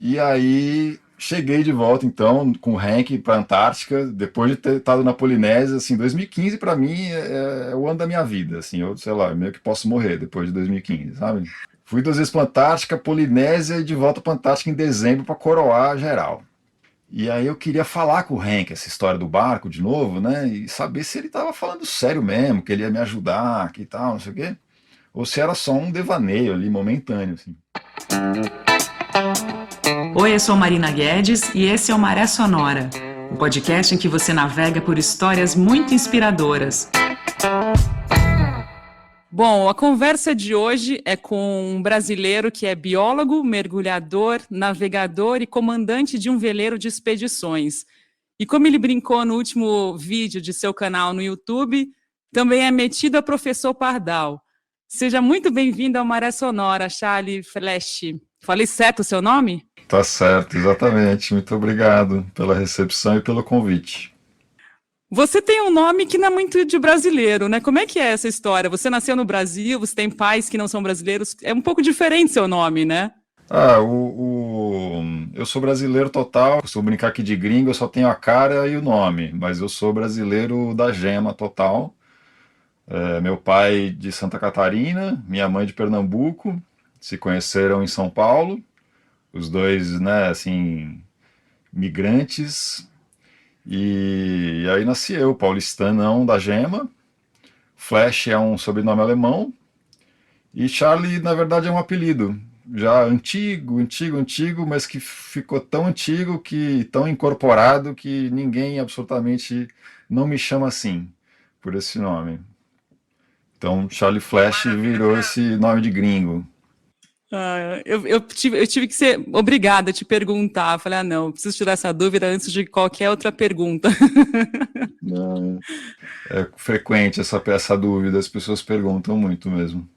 E aí cheguei de volta então com o Hank para a Antártica, depois de ter estado na Polinésia, assim, 2015 para mim é o ano da minha vida, assim, eu sei lá, meio que posso morrer depois de 2015, sabe? Fui 2 vezes para a Antártica, Polinésia e de volta para a Antártica em dezembro para coroar geral. E aí eu queria falar com o Hank essa história do barco de novo, né? E saber se ele estava falando sério mesmo, que ele ia me ajudar, que tal, não sei o quê, ou se era só um devaneio ali momentâneo, assim. Oi, eu sou Marina Guedes e esse é o Maré Sonora, o podcast em que você navega por histórias muito inspiradoras. Bom, a conversa de hoje é com um brasileiro que é biólogo, mergulhador, navegador e comandante de um veleiro de expedições. E como ele brincou no último vídeo de seu canal no YouTube, também é metido a professor Pardal. Seja muito bem-vindo ao Maré Sonora, Charlie Flesch. Falei certo o seu nome? Tá certo, exatamente. Muito obrigado pela recepção e pelo convite. Você tem um nome que não é muito de brasileiro, né? Como é que é essa história? Você nasceu no Brasil, você tem pais que não são brasileiros. É um pouco diferente seu nome, né? Eu sou brasileiro total, costumo brincar aqui de gringo, eu só tenho a cara e o nome, mas eu sou brasileiro da gema total. Meu pai de Santa Catarina, minha mãe de Pernambuco, se conheceram em São Paulo, os dois, né, assim, migrantes, e aí nasci eu, paulistanão da gema. Flash é um sobrenome alemão, e Charlie, na verdade, é um apelido. Já antigo, antigo, antigo, mas que ficou tão antigo, que tão incorporado, que ninguém absolutamente não me chama assim, por esse nome. Então, Charlie Flash virou esse nome de gringo. Eu tive que ser obrigada a te perguntar. Eu falei, não, eu preciso tirar essa dúvida antes de qualquer outra pergunta. Não, é frequente essa dúvida, as pessoas perguntam muito mesmo.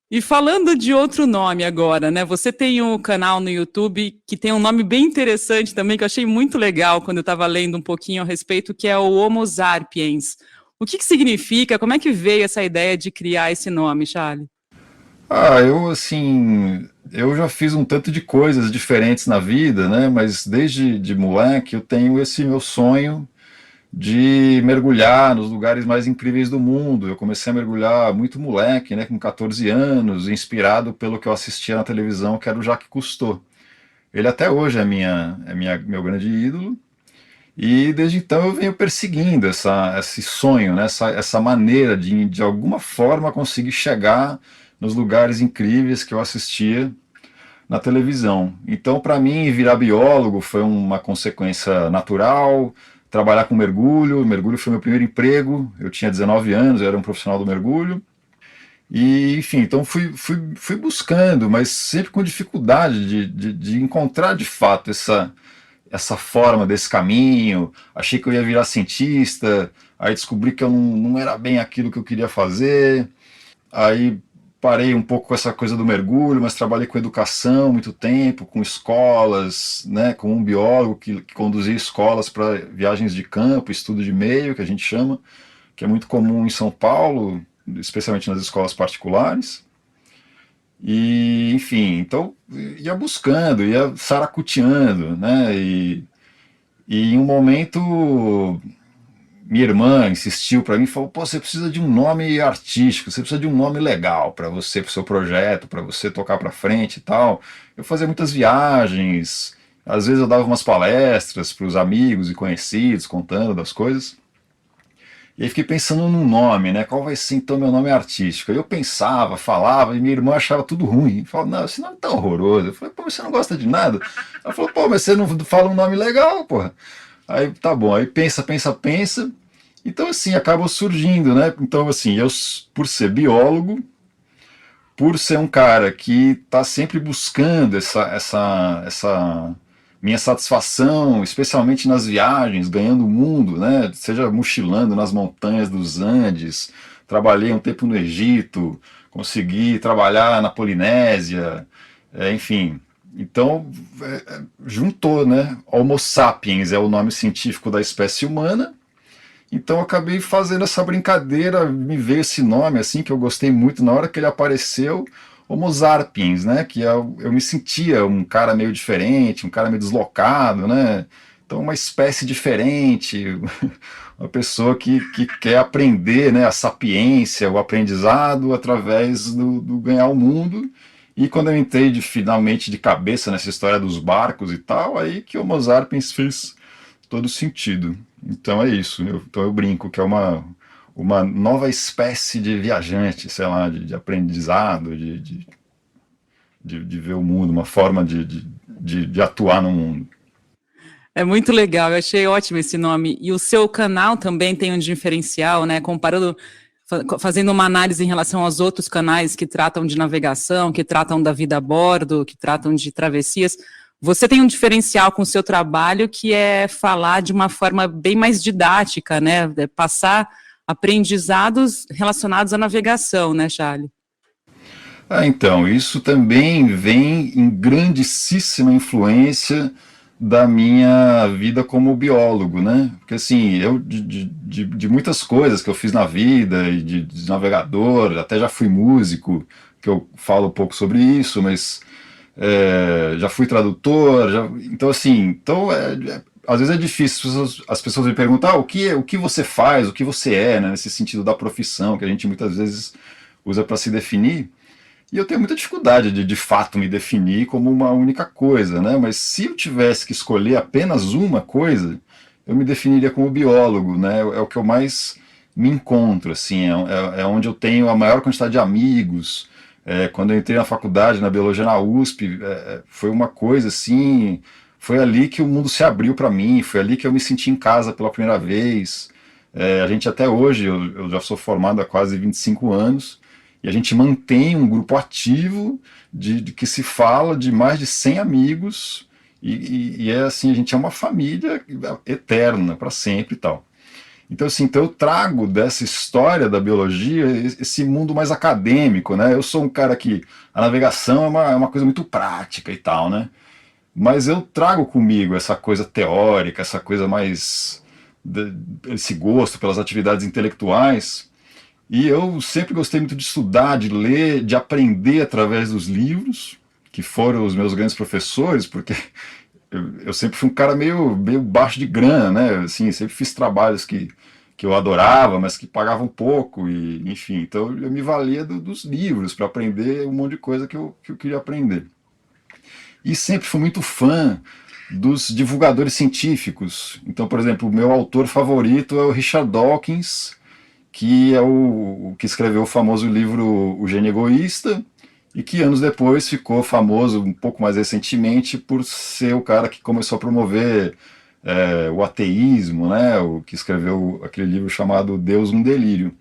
E falando de outro nome agora, né? Você tem um canal no YouTube que tem um nome bem interessante também, que eu achei muito legal quando eu estava lendo um pouquinho a respeito, que é o Homo sapiens. O que significa? Como é que veio essa ideia de criar esse nome, Charlie? Eu já fiz um tanto de coisas diferentes na vida, né? Mas desde de moleque eu tenho esse meu sonho de mergulhar nos lugares mais incríveis do mundo. Eu comecei a mergulhar muito moleque, né, com 14 anos, inspirado pelo que eu assistia na televisão, que era o Jacques Cousteau. Ele até hoje meu grande ídolo. E desde então eu venho perseguindo esse sonho, né, essa maneira de alguma forma conseguir chegar nos lugares incríveis que eu assistia na televisão. Então, para mim, virar biólogo foi uma consequência natural. Trabalhar com mergulho, mergulho foi meu primeiro emprego. Eu tinha 19 anos, eu era um profissional do mergulho. E, enfim, então fui buscando, mas sempre com dificuldade de encontrar de fato essa forma desse caminho. Achei que eu ia virar cientista, aí descobri que eu não era bem aquilo que eu queria fazer. Aí parei um pouco com essa coisa do mergulho, mas trabalhei com educação muito tempo, com escolas, né, como um biólogo que conduzia escolas para viagens de campo, estudo de meio, que a gente chama, que é muito comum em São Paulo, especialmente nas escolas particulares. E, enfim, então ia buscando, ia saracoteando, né, e em um momento minha irmã insistiu para mim, falou: "Pô, você precisa de um nome artístico, você precisa de um nome legal para você, para o seu projeto, para você tocar para frente e tal". Eu fazia muitas viagens, às vezes eu dava umas palestras para os amigos e conhecidos, contando das coisas. E aí fiquei pensando num nome, né? Qual vai ser então meu nome artístico? Aí eu pensava, falava, e minha irmã achava tudo ruim. Falava: "Não, esse nome tá horroroso". Eu falei: "Pô, mas você não gosta de nada?". Ela falou: "Pô, mas você não fala um nome legal, porra". Aí tá bom, aí pensa, pensa, pensa. Então, assim, acaba surgindo, né? Então, assim, eu, por ser biólogo, por ser um cara que está sempre buscando essa minha satisfação, especialmente nas viagens, ganhando o mundo, né? Seja mochilando nas montanhas dos Andes, trabalhei um tempo no Egito, consegui trabalhar na Polinésia, enfim. Então, juntou, né? Homo sapiens é o nome científico da espécie humana. Então eu acabei fazendo essa brincadeira, me veio esse nome assim que eu gostei muito na hora que ele apareceu, Homo sapiens, né? Que eu me sentia um cara meio diferente, um cara meio deslocado, né? Então, uma espécie diferente, uma pessoa que quer aprender, né, a sapiência, o aprendizado através do ganhar o mundo. E quando eu entrei finalmente de cabeça nessa história dos barcos e tal, aí que o Homo sapiens fez todo sentido. Então é isso. Então eu brinco que é uma nova espécie de viajante, sei lá, de aprendizado, de ver o mundo, uma forma de atuar no mundo. É muito legal, eu achei ótimo esse nome. E o seu canal também tem um diferencial, né? Comparando, fazendo uma análise em relação aos outros canais que tratam de navegação, que tratam da vida a bordo, que tratam de travessias. Você tem um diferencial com o seu trabalho que é falar de uma forma bem mais didática, né? Passar aprendizados relacionados à navegação, né, Charlie? Então, isso também vem em grandíssima influência da minha vida como biólogo, né? Porque assim, eu de muitas coisas que eu fiz na vida, e de navegador, até já fui músico, que eu falo um pouco sobre isso, mas já fui tradutor, então assim, às vezes é difícil as pessoas me perguntar o que você faz, o que você é, né, nesse sentido da profissão, que a gente muitas vezes usa para se definir. E eu tenho muita dificuldade de fato me definir como uma única coisa, né? Mas se eu tivesse que escolher apenas uma coisa, eu me definiria como biólogo, né? É o que eu mais me encontro, assim, é onde eu tenho a maior quantidade de amigos. Quando eu entrei na faculdade, na biologia na USP, foi uma coisa assim, foi ali que o mundo se abriu para mim, foi ali que eu me senti em casa pela primeira vez. A gente até hoje, eu já sou formado há quase 25 anos, e a gente mantém um grupo ativo de que se fala de mais de 100 amigos, e é assim, a gente é uma família eterna, para sempre e tal. Então, assim, então eu trago dessa história da biologia esse mundo mais acadêmico, né? Eu sou um cara que a navegação é uma coisa muito prática e tal, né? Mas eu trago comigo essa coisa teórica, essa coisa mais esse gosto pelas atividades intelectuais. E eu sempre gostei muito de estudar, de ler, de aprender através dos livros, que foram os meus grandes professores, porque eu sempre fui um cara meio baixo de grana, né? Assim, sempre fiz trabalhos que eu adorava, mas que pagavam pouco, e enfim. Então eu me valia dos livros para aprender um monte de coisa que eu queria aprender. E sempre fui muito fã dos divulgadores científicos. Então, por exemplo, o meu autor favorito é o Richard Dawkins, que é o que escreveu o famoso livro O Gênio Egoísta, e que anos depois ficou famoso, um pouco mais recentemente, por ser o cara que começou a promover o ateísmo, né, o que escreveu aquele livro chamado Deus um Delírio.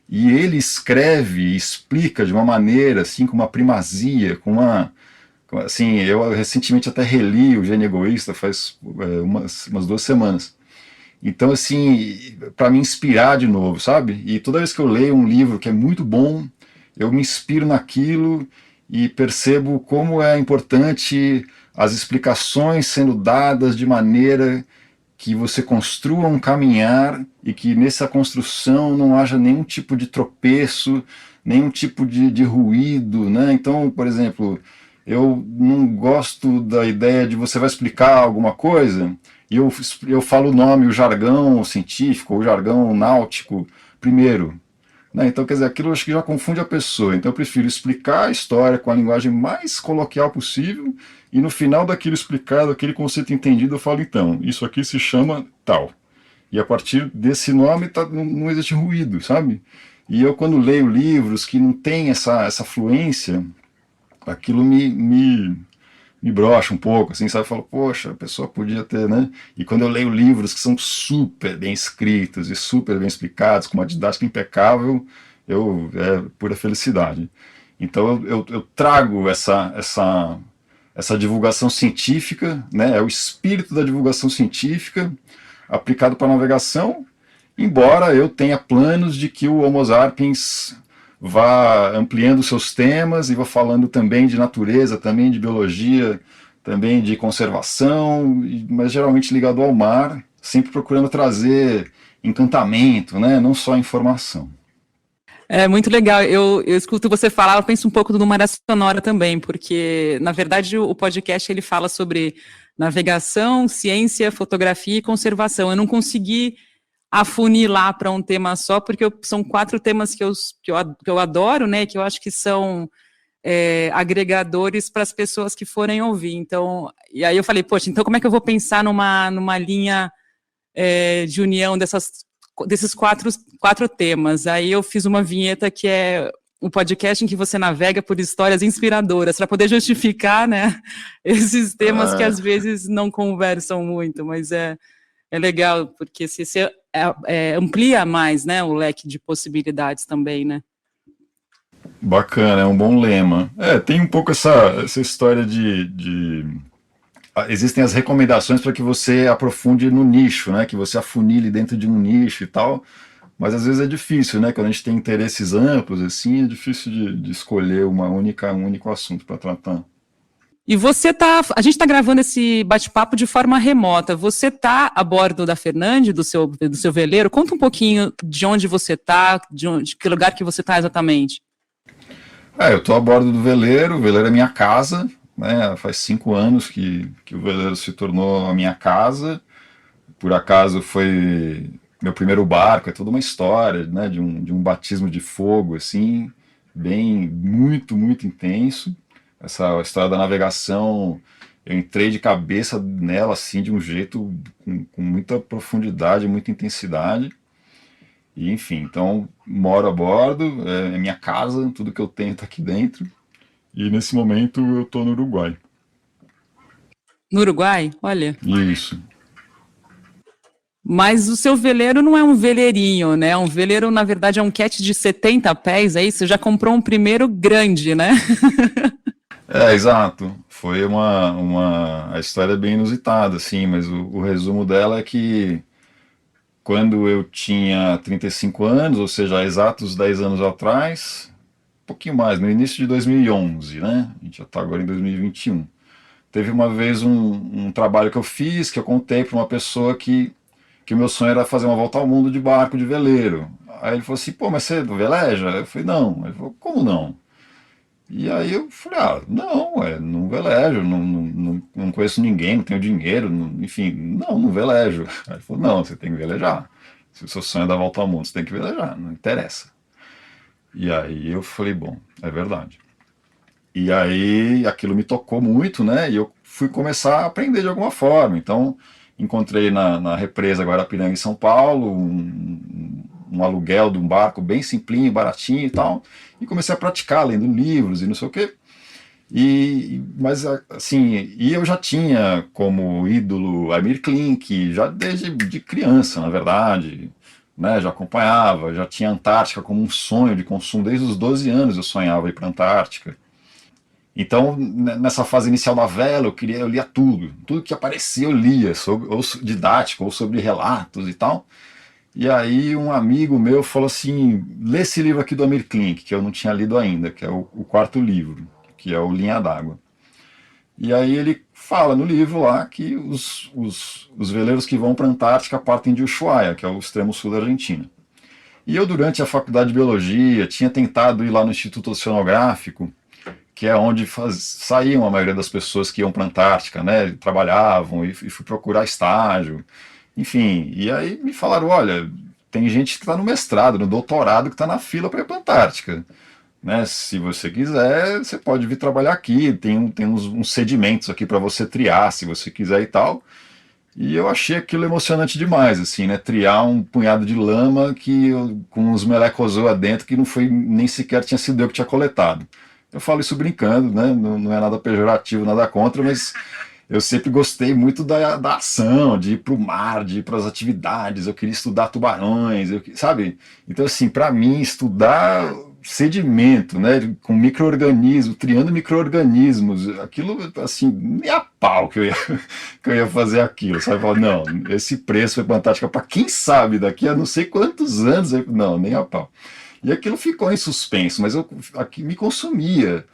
E ele escreve e explica de uma maneira, assim, com uma primazia, assim, eu recentemente até reli O Gênio Egoísta faz umas 2 semanas. Então, assim, para me inspirar de novo, sabe? E toda vez que eu leio um livro que é muito bom, eu me inspiro naquilo e percebo como é importante as explicações sendo dadas de maneira que você construa um caminhar e que nessa construção não haja nenhum tipo de tropeço, nenhum tipo de ruído, né? Então, por exemplo, eu não gosto da ideia de você vai explicar alguma coisa e eu falo o nome, o jargão científico, o jargão náutico primeiro. Né? Então, quer dizer, aquilo eu acho que já confunde a pessoa. Então, eu prefiro explicar a história com a linguagem mais coloquial possível e no final daquilo explicado, aquele conceito entendido, eu falo, então, isso aqui se chama tal. E a partir desse nome não existe ruído, sabe? E eu, quando leio livros que não tem essa fluência, aquilo me brocha um pouco, assim, sabe? Eu falo, poxa, a pessoa podia ter, né? E quando eu leio livros que são super bem escritos e super bem explicados, com uma didática impecável, é pura felicidade. Então eu trago essa divulgação científica, né? É o espírito da divulgação científica aplicado para a navegação, embora eu tenha planos de que o Homo sapiens vá ampliando seus temas e vá falando também de natureza, também de biologia, também de conservação, mas geralmente ligado ao mar, sempre procurando trazer encantamento, né? Não só informação. É muito legal. Eu escuto você falar, eu penso um pouco do Malha Sonora também, porque, na verdade, o podcast ele fala sobre navegação, ciência, fotografia e conservação. Eu não consegui afunilar para um tema só, porque são 4 temas que eu adoro, né? Que eu acho que são agregadores para as pessoas que forem ouvir. Então, e aí eu falei, poxa, então como é que eu vou pensar numa linha de união desses quatro temas? Aí eu fiz uma vinheta que é um podcast em que você navega por histórias inspiradoras, para poder justificar, né, esses temas que às vezes não conversam muito, mas é legal, porque se amplia mais, né, o leque de possibilidades também, né? Bacana, é um bom lema. Tem um pouco essa história existem as recomendações para que você aprofunde no nicho, né? Que você afunile dentro de um nicho e tal. Mas às vezes é difícil, né? Quando a gente tem interesses amplos, assim, é difícil de escolher um único assunto para tratar. E a gente está gravando esse bate-papo de forma remota. Você está a bordo da Fernande, do seu veleiro? Conta um pouquinho de onde você está, de que lugar que você está exatamente. Eu estou a bordo do veleiro, o veleiro é minha casa, né? Faz 5 anos que o veleiro se tornou a minha casa. Por acaso foi meu primeiro barco, é toda uma história, né? De um batismo de fogo, assim, bem, muito, muito intenso. Essa história da navegação, eu entrei de cabeça nela, assim, de um jeito com muita profundidade, muita intensidade. E, enfim, então moro a bordo, é minha casa, tudo que eu tenho está aqui dentro. E nesse momento eu estou no Uruguai. No Uruguai? Olha. Isso. Mas o seu veleiro não é um veleirinho, né? Um veleiro, na verdade, é um cat de 70 pés, é isso? Você já comprou um primeiro grande, né? Exato. Foi a história é bem inusitada, assim, mas o resumo dela é que quando eu tinha 35 anos, ou seja, há exatos 10 anos atrás, um pouquinho mais, no início de 2011, né? A gente já está agora em 2021. Teve uma vez um trabalho que eu fiz, que eu contei para uma pessoa que o meu sonho era fazer uma volta ao mundo de barco, de veleiro. Aí ele falou assim, pô, mas você veleja? Eu falei, não. Ele falou, como não? E aí eu falei, não, não velejo, não conheço ninguém, não tenho dinheiro, enfim, não velejo. Aí ele falou, não, você tem que velejar. Se o seu sonho é dar a volta ao mundo, você tem que velejar, não interessa. E aí eu falei, bom, é verdade. E aí aquilo me tocou muito, né? E eu fui começar a aprender de alguma forma. Então, encontrei na represa Guarapiranga em São Paulo um aluguel de um barco bem simplinho, baratinho e tal, e comecei a praticar, lendo livros e não sei o quê. Mas assim, e eu já tinha como ídolo Amir Klink, já desde de criança, na verdade, né? Já acompanhava, já tinha a Antártica como um sonho de consumo, desde os 12 anos eu sonhava ir para a Antártica. Então, nessa fase inicial da vela, eu lia tudo que aparecia eu lia, ou didático, ou sobre relatos e tal. E aí um amigo meu falou assim, lê esse livro aqui do Amir Klink, que eu não tinha lido ainda, que é o quarto livro, que é o Linha d'Água. E aí ele fala no livro lá que os veleiros que vão para a Antártica partem de Ushuaia, que é o extremo sul da Argentina. E eu, durante a faculdade de biologia, tinha tentado ir lá no Instituto Oceanográfico, que é onde saíam a maioria das pessoas que iam para a Antártica, né? Trabalhavam e fui procurar estágio. Enfim, e aí me falaram, olha, tem gente que está no mestrado, no doutorado, que está na fila para ir para a Antártica. Né? Se você quiser, você pode vir trabalhar aqui, tem uns sedimentos aqui para você triar, se você quiser e tal. E eu achei aquilo emocionante demais, assim, né? Triar um punhado de lama com uns melecozoa dentro que não foi nem sequer tinha sido eu que tinha coletado. Eu falo isso brincando, né? Não é nada pejorativo, nada contra, mas eu sempre gostei muito da ação, de ir para o mar, de ir para as atividades. Eu queria estudar tubarões, sabe? Então, assim, para mim, estudar sedimento, né, com micro-organismos, triando micro-organismos, aquilo, assim, nem a pau que eu ia fazer aquilo, sabe? Falar, não, esse preço foi fantástico para quem sabe daqui a não sei quantos anos, não, nem a pau. E aquilo ficou em suspenso, mas aqui me consumia.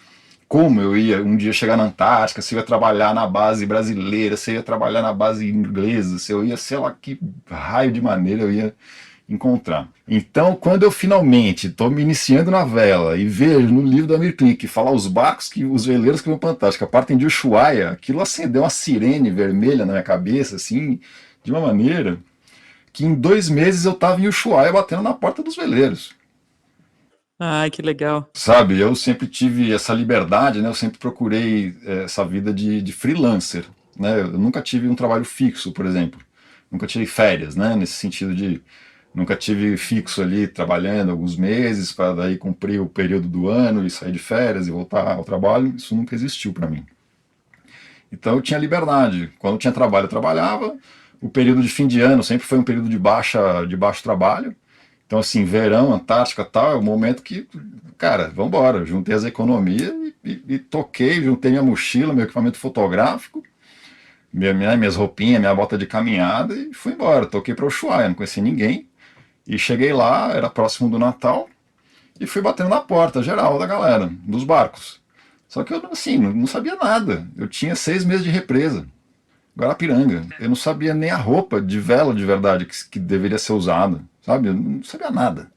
Como eu ia um dia chegar na Antártica, se eu ia trabalhar na base brasileira, se eu ia trabalhar na base inglesa, se eu ia, sei lá que raio de maneira eu ia encontrar. Então, quando eu finalmente estou me iniciando na vela e vejo no livro do Amir Klink falar os barcos, os veleiros que vão para a Antártica partem de Ushuaia, aquilo acendeu uma sirene vermelha na minha cabeça, assim, de uma maneira que em 2 meses eu estava em Ushuaia batendo na porta dos veleiros. Ai, que legal. Sabe, eu sempre tive essa liberdade, né? Eu sempre procurei essa vida de freelancer, né? Eu nunca tive um trabalho fixo, por exemplo. Nunca tirei férias, né? Nesse sentido de nunca tive fixo ali trabalhando alguns meses para daí cumprir o período do ano e sair de férias e voltar ao trabalho. Isso nunca existiu para mim. Então eu tinha liberdade. Quando tinha trabalho, eu trabalhava. O período de fim de ano sempre foi um período de baixo trabalho. Então, assim, verão, Antártica e tal, é o momento que, cara, vamos embora. Juntei as economias e toquei, juntei minha mochila, meu equipamento fotográfico, minhas roupinhas, minha bota de caminhada e fui embora. Toquei para Ushuaia, não conheci ninguém. E cheguei lá, era próximo do Natal, e fui batendo na porta geral da galera, dos barcos. Só que eu, assim, não sabia nada. Eu tinha 6 meses de represa, Guarapiranga. Eu não sabia nem a roupa de vela de verdade que deveria ser usada, sabe? Eu não sabia nada.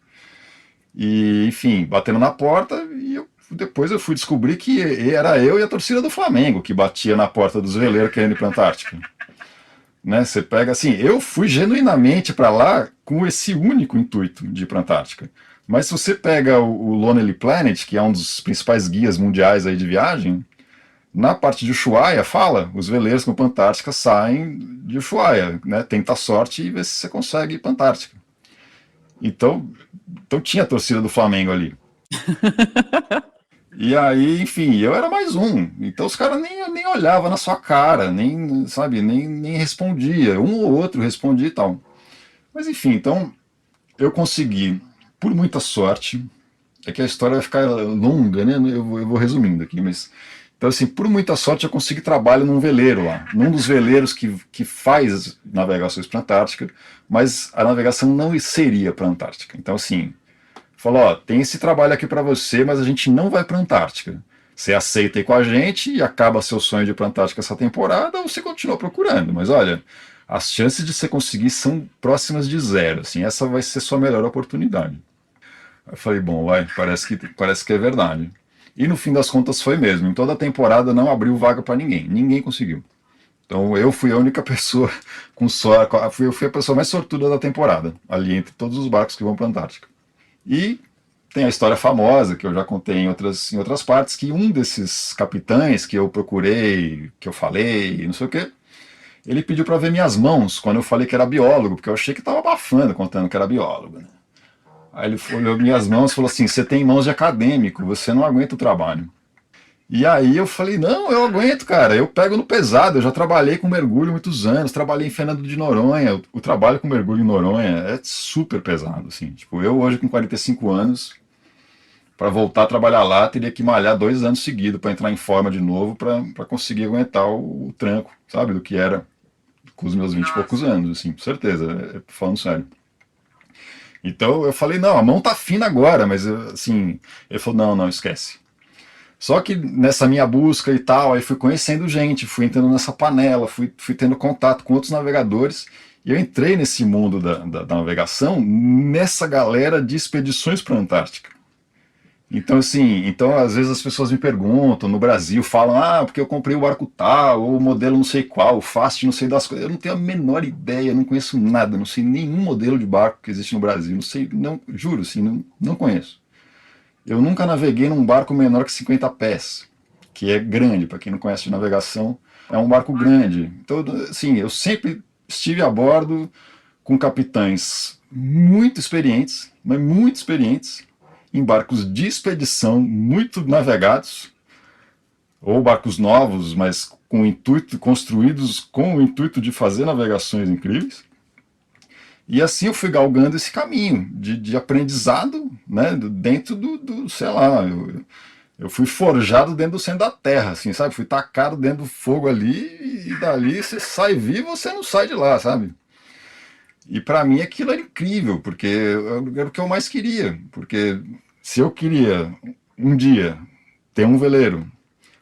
E, enfim, batendo na porta, depois eu fui descobrir que era eu e a torcida do Flamengo que batia na porta dos veleiros querendo ir para a Antártica. Né? Você pega assim, eu fui genuinamente para lá com esse único intuito de ir para a Antártica. Mas se você pega o Lonely Planet, que é um dos principais guias mundiais aí de viagem, na parte de Ushuaia fala, os veleiros com a Antártica saem de Ushuaia, né? Tenta a sorte e vê se você consegue ir para a Antártica. Então tinha a torcida do Flamengo ali. E aí, enfim, eu era mais um. Então os caras nem olhavam na sua cara, nem, sabe, nem respondia. Um ou outro respondia e tal. Mas enfim, então eu consegui, por muita sorte, é que a história vai ficar longa, né? Eu vou resumindo aqui, mas. Então, assim, por muita sorte eu consegui trabalho num veleiro lá, num dos veleiros que faz navegações para a Antártica, mas a navegação não seria para a Antártica. Então, assim, falou, ó, tem esse trabalho aqui para você, mas a gente não vai para a Antártica. Você aceita ir com a gente e acaba seu sonho de ir para a Antártica essa temporada, ou você continua procurando. Mas olha, as chances de você conseguir são próximas de zero. Assim, essa vai ser sua melhor oportunidade. Eu falei, bom, vai, parece que é verdade. E no fim das contas foi mesmo. Em toda a temporada não abriu vaga para ninguém. Ninguém conseguiu. Então eu fui a única pessoa com sorte. Eu fui a pessoa mais sortuda da temporada, ali entre todos os barcos que vão para a Antártica. E tem a história famosa, que eu já contei em outras partes, que um desses capitães que eu procurei, que eu falei, não sei o quê, ele pediu para ver minhas mãos quando eu falei que era biólogo, porque eu achei que estava abafando contando que era biólogo. Né? Aí ele olhou minhas mãos e falou assim, você tem mãos de acadêmico, você não aguenta o trabalho. E aí eu falei, não, eu aguento, cara, eu pego no pesado, eu já trabalhei com mergulho muitos anos, trabalhei em Fernando de Noronha, o trabalho com mergulho em Noronha é super pesado, assim, tipo, eu hoje com 45 anos, para voltar a trabalhar lá, teria que malhar 2 anos seguidos para entrar em forma de novo, para conseguir aguentar o tranco, sabe, do que era com os meus 20 e poucos anos, assim, com certeza, falando sério. Então eu falei, não, a mão tá fina agora, mas assim, ele falou, não, não, esquece. Só que nessa minha busca e tal, aí fui conhecendo gente, fui entrando nessa panela, fui tendo contato com outros navegadores, e eu entrei nesse mundo da navegação, nessa galera de expedições para a Antártica. Então, assim, então às vezes as pessoas me perguntam, no Brasil, falam, ah, porque eu comprei o barco tal, ou o modelo não sei qual, o Fast não sei das coisas. Eu não tenho a menor ideia, não conheço nada, não sei nenhum modelo de barco que existe no Brasil, não sei, não, juro, assim, não conheço. Eu nunca naveguei num barco menor que 50 pés, que é grande, para quem não conhece de navegação, é um barco grande. Então, assim, eu sempre estive a bordo com capitães muito experientes, mas muito experientes, em barcos de expedição muito navegados, ou barcos novos, mas com o intuito, construídos com o intuito de fazer navegações incríveis. E assim eu fui galgando esse caminho de aprendizado, né, dentro sei lá, eu fui forjado dentro do centro da terra, assim, sabe? Fui tacado dentro do fogo ali e dali você sai vivo, você não sai de lá, sabe? E para mim aquilo era incrível, porque era o que eu mais queria. Porque se eu queria um dia ter um veleiro,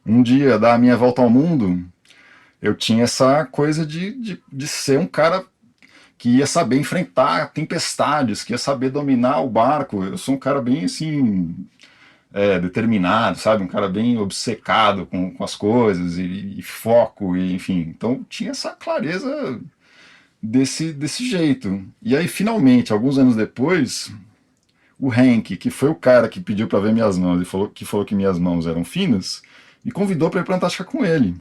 um dia dar a minha volta ao mundo, eu tinha essa coisa de ser um cara que ia saber enfrentar tempestades, que ia saber dominar o barco. Eu sou um cara bem assim, determinado, sabe? Um cara bem obcecado com as coisas e foco, e, enfim. Então tinha essa clareza desse jeito. E aí, finalmente, alguns anos depois, o Hank, que foi o cara que pediu para ver minhas mãos e falou que minhas mãos eram finas, me convidou para ir para a Antártica com ele.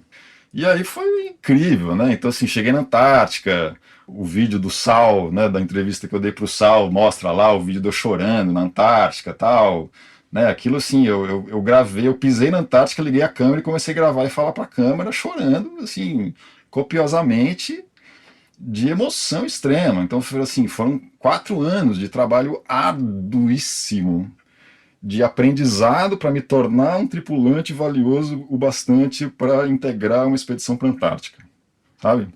E aí foi incrível, né? Então, assim, cheguei na Antártica, o vídeo do Sal, né, da entrevista que eu dei pro Sal, mostra lá o vídeo de eu chorando na Antártica, tal, né? Aquilo assim, eu gravei, eu pisei na Antártica, liguei a câmera e comecei a gravar e falar para a câmera, chorando, assim, copiosamente, de emoção extrema. Então, assim, foram 4 anos de trabalho arduíssimo, de aprendizado para me tornar um tripulante valioso o bastante para integrar uma expedição para a Antártica, sabe?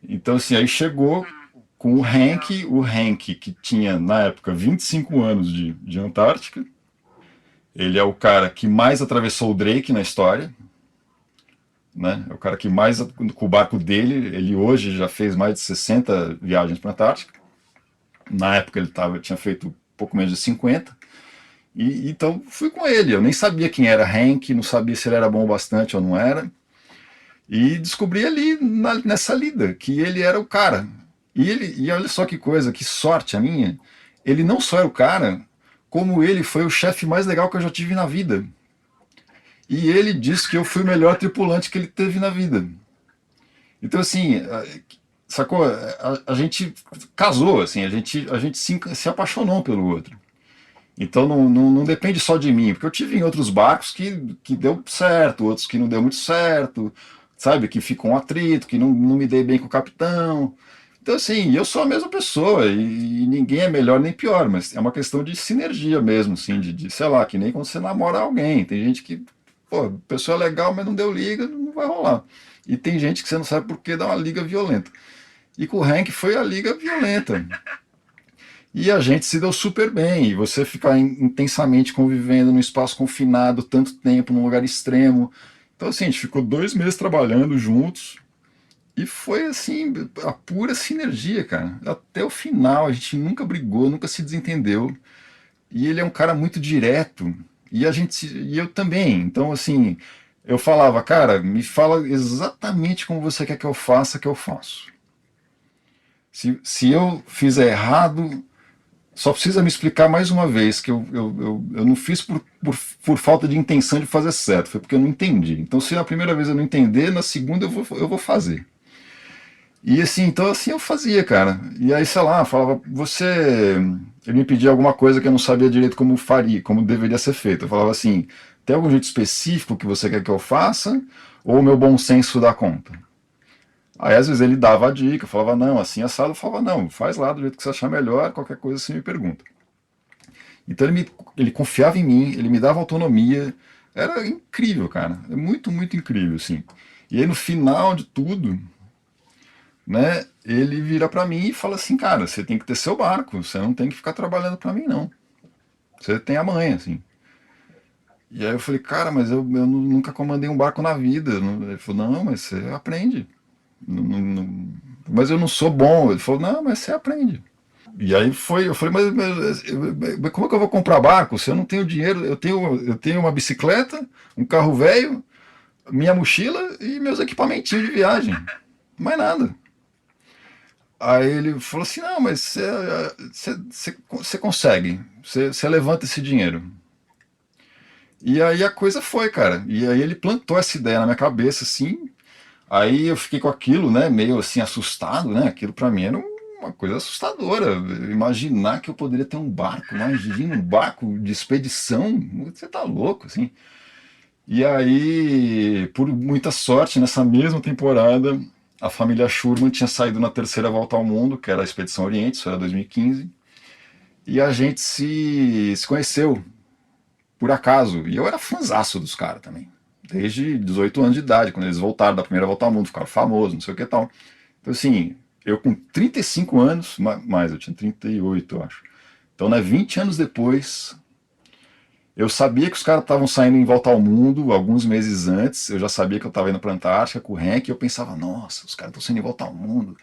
Então, assim, aí chegou com o Hank que tinha, na época, 25 anos de Antártica. Ele é o cara que mais atravessou o Drake na história, né? É o cara que mais, com o barco dele, ele hoje já fez mais de 60 viagens para a Antártica. Na época ele tinha feito pouco menos de 50. E então fui com ele. Eu nem sabia quem era Hank, não sabia se ele era bom o bastante ou não era. E descobri ali nessa lida que ele era o cara. E olha só que coisa, que sorte a minha. Ele não só era o cara, como ele foi o chefe mais legal que eu já tive na vida. E ele disse que eu fui o melhor tripulante que ele teve na vida. Então, assim, sacou? A gente casou, assim, a gente se apaixonou pelo outro. Então não depende só de mim, porque eu tive em outros barcos que deu certo, outros que não deu muito certo, sabe? Que ficou um atrito, que não me dei bem com o capitão. Então, assim, eu sou a mesma pessoa e ninguém é melhor nem pior, mas é uma questão de sinergia mesmo, assim, sei lá, que nem quando você namora alguém. Tem gente que, pô, a pessoa é legal, mas não deu liga, não vai rolar. E tem gente que você não sabe por que dá uma liga violenta. E com o Hank foi a liga violenta. E a gente se deu super bem. E você ficar intensamente convivendo num espaço confinado tanto tempo, num lugar extremo. Então, assim, a gente ficou 2 meses trabalhando juntos. E foi, assim, a pura sinergia, cara. Até o final, a gente nunca brigou, nunca se desentendeu. E ele é um cara muito direto. E eu também. Então, assim, eu falava, cara, me fala exatamente como você quer que eu faça, que eu faço. Se eu fizer errado, só precisa me explicar mais uma vez que eu não fiz por falta de intenção de fazer certo, foi porque eu não entendi. Então, se na primeira vez eu não entender, na segunda eu vou fazer. E assim, então assim eu fazia, cara. E aí, sei lá, falava, ele me pedia alguma coisa que eu não sabia direito como faria, como deveria ser feito. Eu falava assim, tem algum jeito específico que você quer que eu faça? Ou o meu bom senso dá conta? Aí às vezes ele dava a dica, falava, não, assim assado, eu falava, não, faz lá do jeito que você achar melhor, qualquer coisa você me pergunta. Então ele confiava em mim, ele me dava autonomia, era incrível, cara, é muito, muito incrível, assim. E aí no final de tudo, né, ele vira pra mim e fala assim, cara, você tem que ter seu barco, você não tem que ficar trabalhando pra mim, não. Você tem a manha, assim. E aí eu falei, cara, mas eu nunca comandei um barco na vida. Ele falou, não, mas você aprende. Mas eu não sou bom. Ele falou, não, mas você aprende. E aí eu falei, mas como é que eu vou comprar barco se eu não tenho dinheiro? Eu tenho uma bicicleta, um carro velho, minha mochila e meus equipamentinhos de viagem. Mais nada. Aí ele falou assim, não, mas você consegue, você levanta esse dinheiro. E aí a coisa foi, cara. E aí ele plantou essa ideia na minha cabeça, assim. Aí eu fiquei com aquilo, né, meio assim assustado, né? Aquilo pra mim era uma coisa assustadora. Imaginar que eu poderia ter um barco, imagina um barco de expedição, você tá louco, assim. E aí, por muita sorte, nessa mesma temporada, a família Schurman tinha saído na terceira volta ao mundo, que era a Expedição Oriente, isso era 2015, e a gente se conheceu por acaso. E eu era fãzaço dos caras também. Desde 18 anos de idade, quando eles voltaram da primeira volta ao mundo, ficaram famosos, não sei o que tal. Então, assim, eu com 35 anos, mais, eu tinha 38, eu acho. Então, né, 20 anos depois, eu sabia que os caras estavam saindo em volta ao mundo alguns meses antes, eu já sabia que eu estava indo para a Antártica com o Hank, e eu pensava, nossa, os caras estão saindo em volta ao mundo.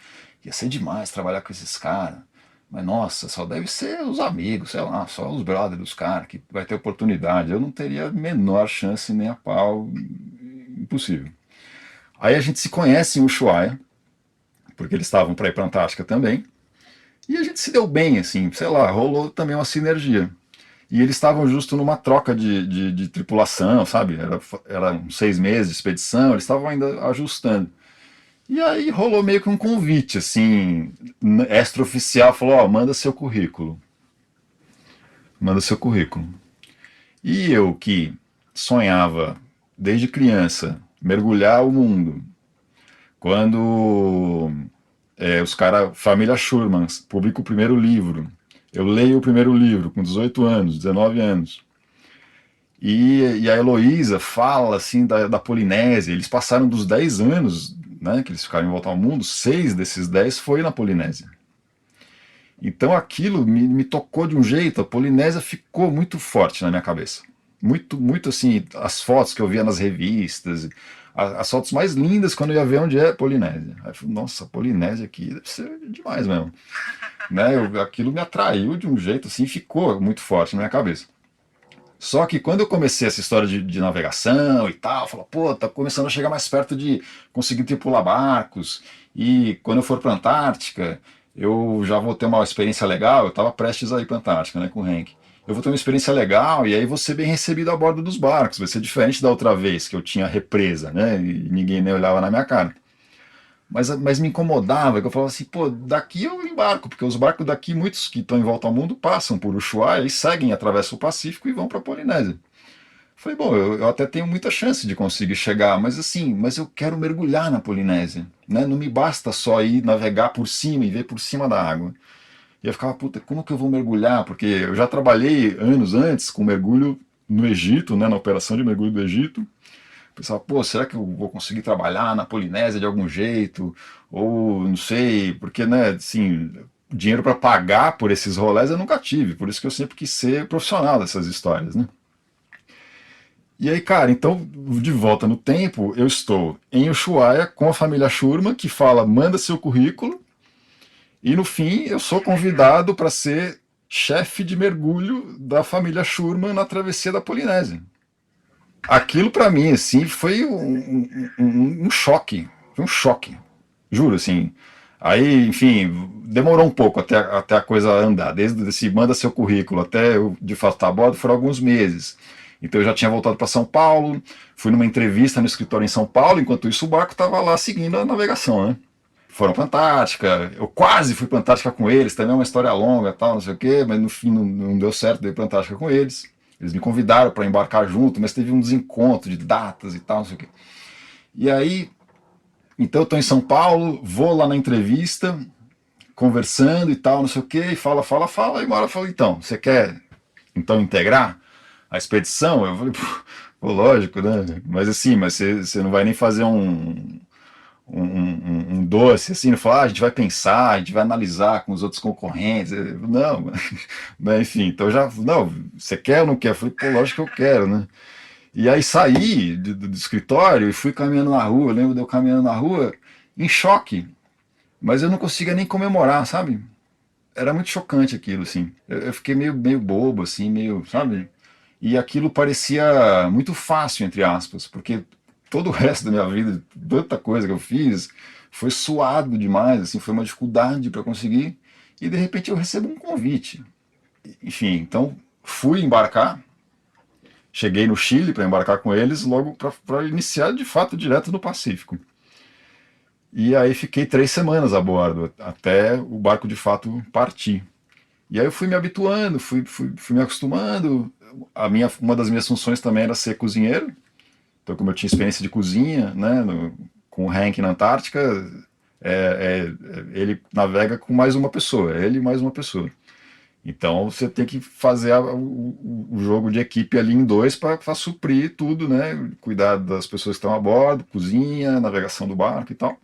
ia ser demais trabalhar com esses caras. Mas nossa, só deve ser os amigos, sei lá, só os brothers dos caras que vai ter oportunidade. Eu não teria a menor chance nem a pau, impossível. Aí a gente se conhece em Ushuaia, porque eles estavam para ir para a Antártica também, e a gente se deu bem, assim, sei lá, rolou também uma sinergia. E eles estavam justo numa troca de tripulação, sabe? Era uns 6 meses de expedição, eles estavam ainda ajustando. E aí rolou meio que um convite, assim, extraoficial, falou, ó, manda seu currículo. Manda seu currículo. E eu que sonhava, desde criança, mergulhar o mundo, quando os caras, família Schurman, publica o primeiro livro, eu leio o primeiro livro com 18 anos, 19 anos, e a Heloísa fala assim da Polinésia, eles passaram dos 10 anos, né, que eles ficaram em volta ao mundo, 6 desses 10 foi na Polinésia. Então aquilo me tocou de um jeito, a Polinésia ficou muito forte na minha cabeça. Muito, muito assim, as fotos que eu via nas revistas, as fotos mais lindas quando eu ia ver onde é a Polinésia. Aí eu falei, nossa, a Polinésia aqui deve ser demais mesmo. Né? Aquilo me atraiu de um jeito assim, ficou muito forte na minha cabeça. Só que quando eu comecei essa história de navegação e tal, eu falei, pô, tá começando a chegar mais perto de conseguir tripular barcos, e quando eu for para a Antártica, eu já vou ter uma experiência legal, eu estava prestes a ir para a Antártica, né, com o Hank. Eu vou ter uma experiência legal e aí vou ser bem recebido a bordo dos barcos, vai ser diferente da outra vez que eu tinha represa, né, e ninguém nem olhava na minha cara. Mas me incomodava, que eu falava assim, pô, daqui eu embarco, porque os barcos daqui, muitos que estão em volta ao mundo, passam por Ushuaia e seguem, atravessam o Pacífico e vão para a Polinésia. Falei, bom, eu até tenho muita chance de conseguir chegar, mas assim, mas eu quero mergulhar na Polinésia, né? Não me basta só ir navegar por cima e ver por cima da água. E eu ficava, puta, como que eu vou mergulhar? Porque eu já trabalhei anos antes com mergulho no Egito, né, na operação de mergulho do Egito. Pensava, pô, será que eu vou conseguir trabalhar na Polinésia de algum jeito? Ou não sei, porque, né, assim, dinheiro para pagar por esses rolés eu nunca tive, por isso que eu sempre quis ser profissional dessas histórias, né? E aí, cara, então, de volta no tempo, eu estou em Ushuaia com a família Schurman, que fala, manda seu currículo, e no fim eu sou convidado para ser chefe de mergulho da família Schurman na travessia da Polinésia. Aquilo para mim, assim, foi um choque, foi um choque, juro, assim. Aí, enfim, demorou um pouco até a coisa andar, desde esse manda seu currículo até eu de fato estar a bordo foram alguns meses. Então eu já tinha voltado para São Paulo, fui numa entrevista no escritório em São Paulo, enquanto isso o barco estava lá seguindo a navegação, né? Foram para a Antártica, eu quase fui para a Antártica com eles, também é uma história longa, tal, não sei o quê, mas no fim não deu certo, dei para a Antártica com eles. Eles me convidaram para embarcar junto, mas teve um desencontro de datas e tal, não sei o quê. E aí, então eu estou em São Paulo, vou lá na entrevista, conversando e tal, não sei o quê, e fala, e uma hora eu falo, então, você quer então integrar a expedição? Eu falei, pô, lógico, né? Mas assim, mas você não vai nem fazer um doce, assim, não falar, ah, a gente vai pensar, a gente vai analisar com os outros concorrentes. Não, mas, enfim, então já, não, você quer ou não quer? Eu falei, pô, lógico que eu quero, né? E aí saí do escritório e fui caminhando na rua, eu lembro de eu caminhando na rua em choque, mas eu não conseguia nem comemorar, sabe? Era muito chocante aquilo, assim. Eu fiquei meio bobo, assim, meio, sabe? E aquilo parecia muito fácil, entre aspas, porque todo o resto da minha vida, tanta coisa que eu fiz, foi suado demais, assim, foi uma dificuldade para conseguir, e de repente eu recebo um convite. Enfim, então fui embarcar, cheguei no Chile para embarcar com eles, logo para iniciar de fato direto no Pacífico. E aí fiquei 3 semanas a bordo, até o barco de fato partir. E aí eu fui me habituando, fui me acostumando. Uma das minhas funções também era ser cozinheiro. Então, como eu tinha experiência de cozinha, né, com o Hank na Antártica, ele navega com mais uma pessoa, ele e mais uma pessoa. Então, você tem que fazer o jogo de equipe ali em dois para suprir tudo, né, cuidar das pessoas que estão a bordo, cozinha, navegação do barco e tal.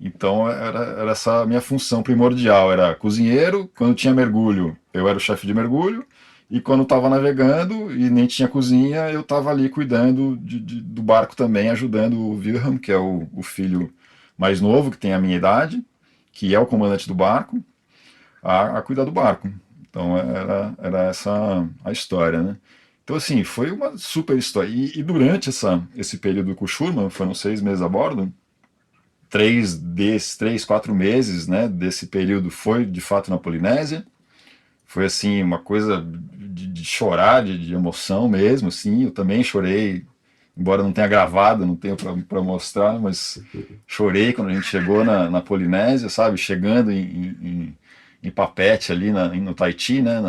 Então, era essa a minha função primordial, era cozinheiro, quando tinha mergulho, eu era o chefe de mergulho, e quando estava navegando e nem tinha cozinha, eu estava ali cuidando do barco também, ajudando o Wilhelm, que é o filho mais novo, que tem a minha idade, que é o comandante do barco, a cuidar do barco. Então era essa a história, né? Então, assim, foi uma super história. E durante esse período com o Schurman, foram 6 meses a bordo, 4 meses, né, desse período foi de fato na Polinésia. Foi assim uma coisa de chorar, de emoção mesmo, assim. Eu também chorei, embora não tenha gravado, não tenha para mostrar, mas chorei quando a gente chegou na Polinésia, sabe? Chegando em Papeete ali no Tahiti, né?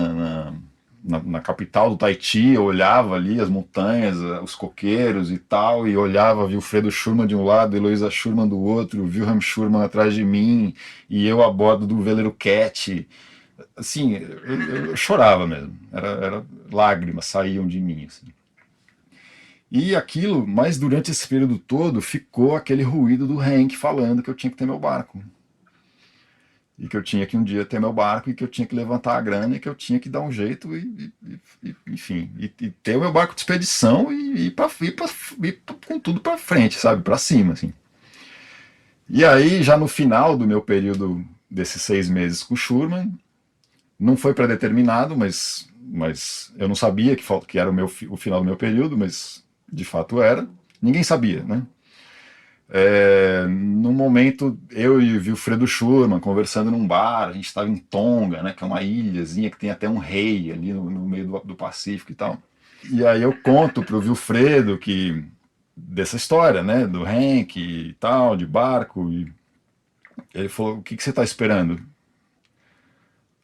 Na capital do Tahiti, eu olhava ali as montanhas, os coqueiros e tal, e olhava Wilfredo Schurman de um lado, Heloísa Schurman do outro, Wilhelm Schurman atrás de mim, e eu a bordo do veleiro Cat. Assim, eu chorava mesmo, era lágrimas saíam de mim. Assim. E aquilo, mas durante esse período todo, ficou aquele ruído do Hank falando que eu tinha que ter meu barco. E que eu tinha que um dia ter meu barco, e que eu tinha que levantar a grana, e que eu tinha que dar um jeito, enfim, e ter o meu barco de expedição e ir com tudo para frente, sabe, para cima, assim. E aí, já no final do meu período desses 6 meses com o Schurman, não foi predeterminado, mas eu não sabia que era o final do meu período, mas de fato era. Ninguém sabia, né? No momento, eu e o Wilfredo Schurman conversando num bar, a gente estava em Tonga, né, que é uma ilhazinha que tem até um rei ali no meio do Pacífico e tal. E aí eu conto pro Wilfredo dessa história, né, do Hank e tal, de barco, e ele falou, o que você está esperando?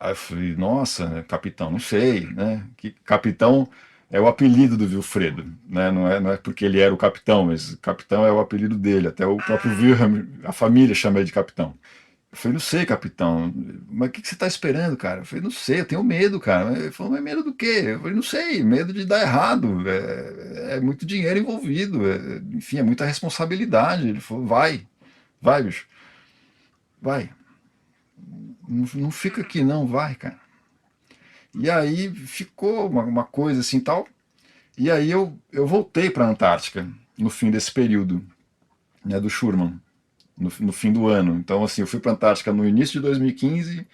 Aí eu falei, nossa, capitão, não sei, né? Que capitão é o apelido do Wilfredo, né? Não é porque ele era o capitão, mas capitão é o apelido dele. Até o próprio Wilhelm, a família chama ele de capitão. Eu falei, não sei, capitão, mas o que você está esperando, cara? Eu falei, não sei, eu tenho medo, cara. Ele falou, mas medo do quê? Eu falei, não sei, medo de dar errado. É muito dinheiro envolvido, enfim, é muita responsabilidade. Ele falou, vai, bicho, vai. Não, não fica aqui, não, vai, cara. E aí ficou uma coisa assim tal. E aí eu voltei para a Antártica no fim desse período, né, do Schurman, no fim do ano. Então, assim, eu fui para a Antártica no início de 2015,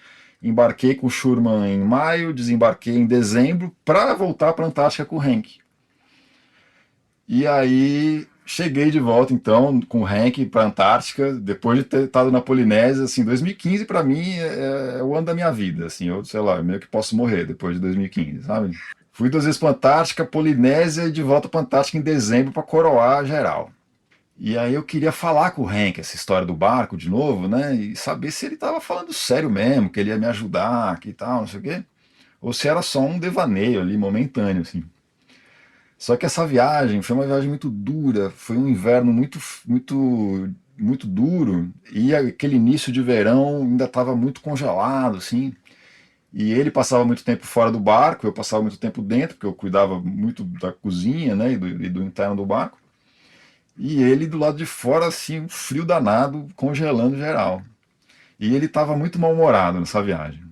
embarquei com o Schurman em maio, desembarquei em dezembro para voltar para a Antártica com o Henk. E aí cheguei de volta, então, com o Hank para a Antártica, depois de ter estado na Polinésia, assim, 2015 para mim é o ano da minha vida, assim, eu, sei lá, meio que posso morrer depois de 2015, sabe? Fui 2 vezes para a Antártica, Polinésia e de volta para a Antártica em dezembro para coroar geral. E aí eu queria falar com o Hank essa história do barco de novo, né? E saber se ele estava falando sério mesmo, que ele ia me ajudar, que tal, não sei o quê. Ou se era só um devaneio ali, momentâneo, assim. Só que essa viagem foi uma viagem muito dura, foi um inverno muito duro, e aquele início de verão ainda estava muito congelado, assim. E ele passava muito tempo fora do barco, eu passava muito tempo dentro, porque eu cuidava muito da cozinha, né, e do interno do barco. E ele do lado de fora, assim, um frio danado, congelando geral. E ele estava muito mal-humorado nessa viagem.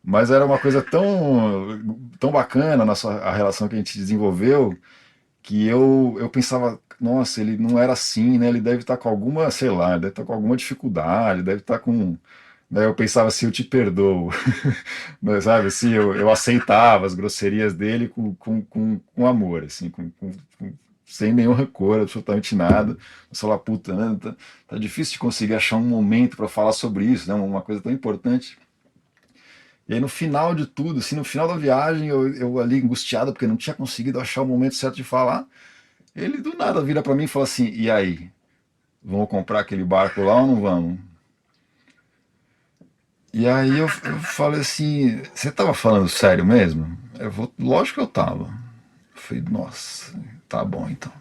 Mas era uma coisa tão bacana a relação que a gente desenvolveu, que eu pensava, nossa, ele não era assim, né? Ele deve estar com alguma, sei lá, ele deve estar com alguma dificuldade, deve estar com. Né? Eu pensava assim, eu te perdoo. Mas, sabe, assim, eu aceitava as grosserias dele com amor, assim, sem nenhum rancor, absolutamente nada. Eu falava, puta, né? Tá difícil de conseguir achar um momento para falar sobre isso, né? Uma coisa tão importante. E aí no final de tudo, assim, no final da viagem, eu ali angustiado porque não tinha conseguido achar o momento certo de falar, ele do nada vira para mim e fala assim: e aí, vamos comprar aquele barco lá ou não vamos? E aí eu falei assim: você tava falando sério mesmo? Lógico que eu tava. Eu falei: nossa, tá bom então.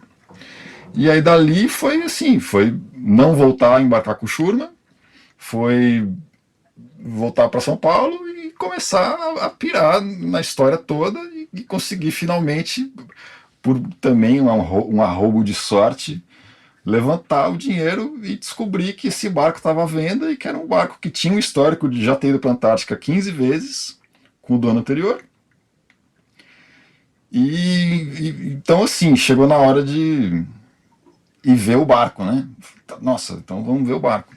E aí dali foi assim: foi não voltar a embarcar com o Schurman, foi voltar para São Paulo e começar a pirar na história toda e conseguir finalmente, por também um arrobo de sorte, levantar o dinheiro e descobrir que esse barco estava à venda e que era um barco que tinha um histórico de já ter ido para a Antártica 15 vezes com o dono anterior. Então, assim, chegou na hora de ir ver o barco, né? Nossa, então vamos ver o barco.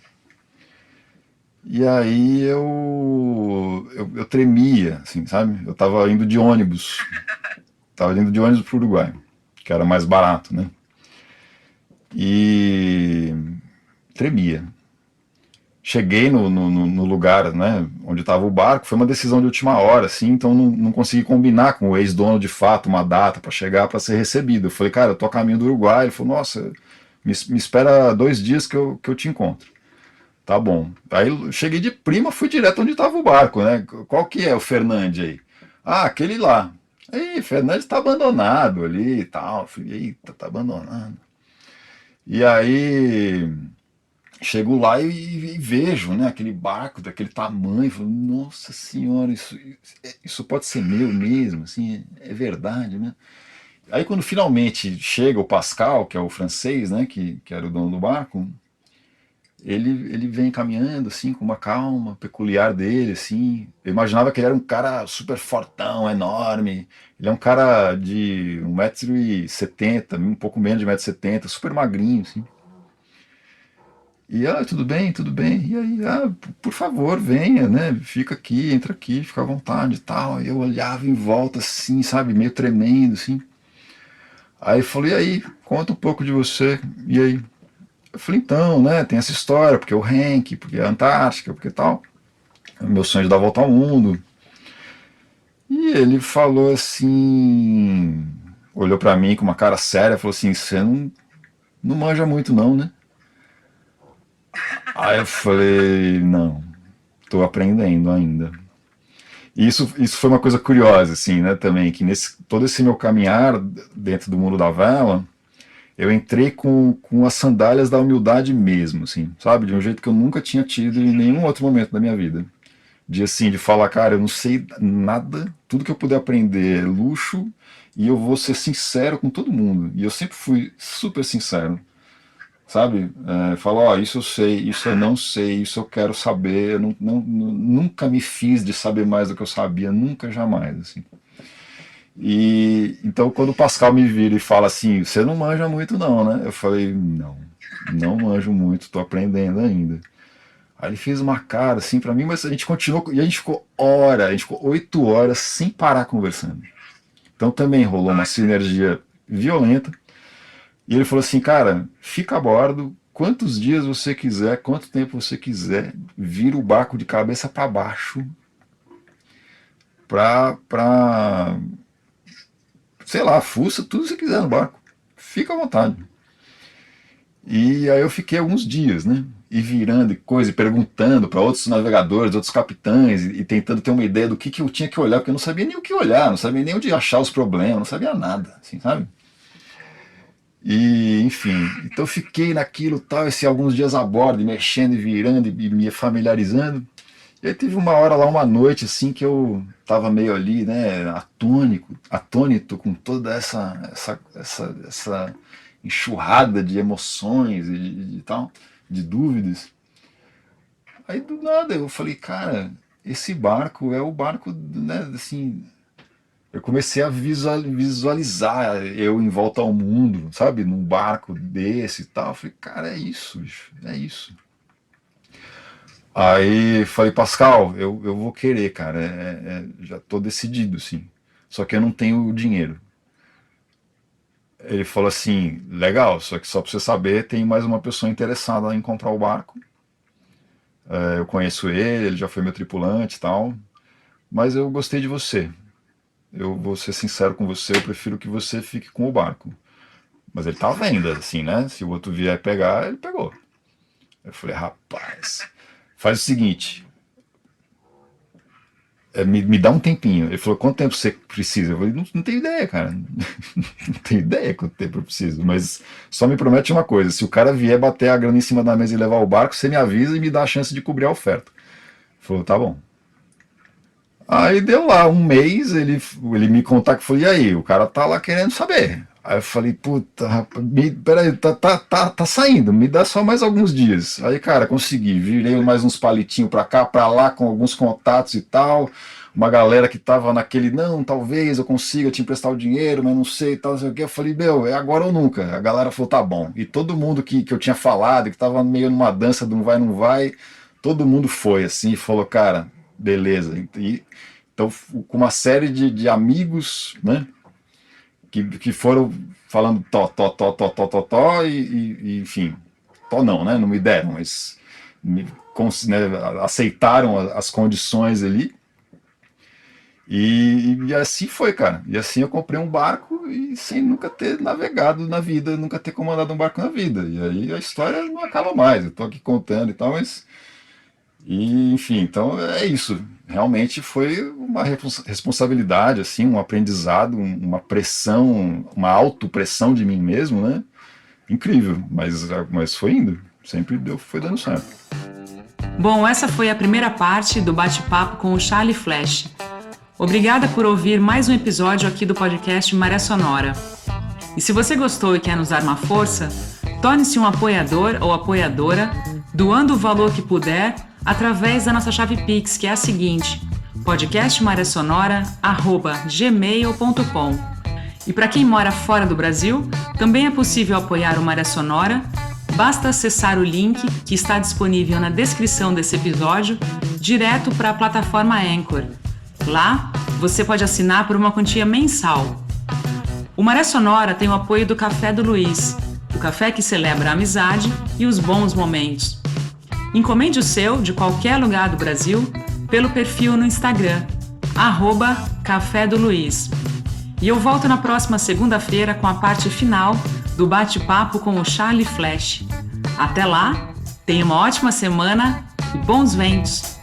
E aí eu tremia, assim, sabe? Eu tava indo de ônibus pro Uruguai, que era mais barato, né? E tremia. Cheguei no lugar, né, onde estava o barco, foi uma decisão de última hora, assim, então não consegui combinar com o ex-dono de fato uma data para chegar para ser recebido. Eu falei, cara, eu tô a caminho do Uruguai. Ele falou, nossa, me espera 2 dias que eu te encontro. Tá bom. Aí eu cheguei de prima, fui direto onde estava o barco, né? Qual que é o Fernandes aí? Ah, aquele lá. Aí, Fernandes está abandonado ali e tal. Eu falei, eita, tá abandonado. E aí chego lá e vejo, né, aquele barco daquele tamanho, falo, nossa senhora, isso pode ser meu mesmo, assim, é verdade, né? Aí quando finalmente chega o Pascal, que é o francês, né, que era o dono do barco, ele vem caminhando, assim, com uma calma peculiar dele, assim. Eu imaginava que ele era um cara super fortão, enorme. Ele é um cara de 1,70 m, um pouco menos de 1,70 m, super magrinho, assim. E, tudo bem, tudo bem. E aí, por favor, venha, né? Fica aqui, entra aqui, fica à vontade e tal. E eu olhava em volta, assim, sabe, meio tremendo, assim. Aí eu falei, e aí, conta um pouco de você. E aí? Eu falei, então, né, tem essa história, porque o Henk, porque a Antártica, porque tal. Meu sonho de dar a volta ao mundo. E ele falou assim, olhou pra mim com uma cara séria, falou assim, você não manja muito não, né? Aí eu falei, não, tô aprendendo ainda. E isso foi uma coisa curiosa, assim, né, também, que nesse todo esse meu caminhar dentro do mundo da vela, eu entrei com as sandálias da humildade mesmo, assim, sabe? De um jeito que eu nunca tinha tido em nenhum outro momento da minha vida. De assim, de falar, cara, eu não sei nada, tudo que eu puder aprender é luxo, e eu vou ser sincero com todo mundo. E eu sempre fui super sincero, sabe? Falo, ó, isso eu sei, isso eu não sei, isso eu quero saber, eu nunca me fiz de saber mais do que eu sabia, nunca, jamais, assim. E então quando o Pascal me vira e fala assim, você não manja muito não, né? Eu falei, não manjo muito, tô aprendendo ainda. Aí ele fez uma cara assim pra mim, mas a gente continuou, e a gente ficou 8 horas sem parar conversando. Então também rolou uma sinergia violenta. E ele falou assim, cara, fica a bordo, quantos dias você quiser, quanto tempo você quiser, vira o barco de cabeça para baixo pra, sei lá, fuça tudo que você quiser no barco. Fica à vontade. E aí eu fiquei alguns dias, né? E virando e coisa, e perguntando para outros navegadores, outros capitães, e tentando ter uma ideia do que eu tinha que olhar, porque eu não sabia nem o que olhar, não sabia nem onde achar os problemas, não sabia nada, assim, sabe? E, enfim, então eu fiquei naquilo tal, esses alguns dias a bordo, mexendo e virando e me familiarizando. E aí teve uma hora lá, uma noite, assim, que eu tava meio ali, né, atônito com toda essa enxurrada de emoções e tal, de dúvidas. Aí do nada eu falei, cara, esse barco é o barco, né, assim, eu comecei a visualizar eu em volta ao mundo, sabe? Num barco desse e tal. Eu falei, cara, é isso, bicho, é isso. Aí falei, Pascal, eu vou querer, cara, já tô decidido, sim. Só que eu não tenho o dinheiro. Ele falou assim, legal, só que só pra você saber, tem mais uma pessoa interessada em comprar o barco. Eu conheço ele já foi meu tripulante e tal. Mas eu gostei de você. Eu vou ser sincero com você, eu prefiro que você fique com o barco. Mas ele tá à venda, assim, né? Se o outro vier pegar, ele pegou. Eu falei, rapaz, faz o seguinte, me dá um tempinho. Ele falou, quanto tempo você precisa? Eu falei, não tenho ideia, cara. Não tenho ideia quanto tempo eu preciso, mas só me promete uma coisa, se o cara vier bater a grana em cima da mesa e levar o barco, você me avisa e me dá a chance de cobrir a oferta. Ele falou, tá bom. Aí deu lá um mês, ele me contactou e falou, e aí, o cara tá lá querendo saber. Aí eu falei, puta, rapaz, peraí, tá saindo, me dá só mais alguns dias. Aí, cara, consegui, virei mais uns palitinhos pra cá, pra lá, com alguns contatos e tal. Uma galera que tava naquele, não, talvez eu consiga te emprestar o dinheiro, mas não sei e tal, não sei o que. Eu falei, meu, é agora ou nunca. A galera falou, tá bom. E todo mundo que eu tinha falado, que tava meio numa dança do não vai, todo mundo foi assim e falou, cara, beleza. Então, com uma série de amigos, né, que foram falando tó, e enfim, tó não, né, não me deram, mas né, aceitaram as condições ali. E assim foi, cara. E assim eu comprei um barco e sem nunca ter navegado na vida, nunca ter comandado um barco na vida. E aí a história não acaba mais. Eu tô aqui contando e tal, mas. E, enfim, então é isso. Realmente foi uma responsabilidade, assim, um aprendizado, uma pressão, uma autopressão de mim mesmo, né? Incrível, mas foi indo. Sempre foi dando certo. Bom, essa foi a primeira parte do bate-papo com o Charlie Flesch. Obrigada por ouvir mais um episódio aqui do podcast Maré Sonora. E se você gostou e quer nos dar uma força, torne-se um apoiador ou apoiadora, doando o valor que puder através da nossa chave Pix, que é a seguinte: podcastmaresonora@gmail.com. E para quem mora fora do Brasil, também é possível apoiar o Maré Sonora. Basta acessar o link que está disponível na descrição desse episódio, direto para a plataforma Anchor. Lá, você pode assinar por uma quantia mensal. O Maré Sonora tem o apoio do Café do Luiz, o café que celebra a amizade e os bons momentos. Encomende o seu de qualquer lugar do Brasil pelo perfil no Instagram, @Café do Luiz. E eu volto na próxima segunda-feira com a parte final do bate-papo com o Charlie Flesch. Até lá, tenha uma ótima semana e bons ventos!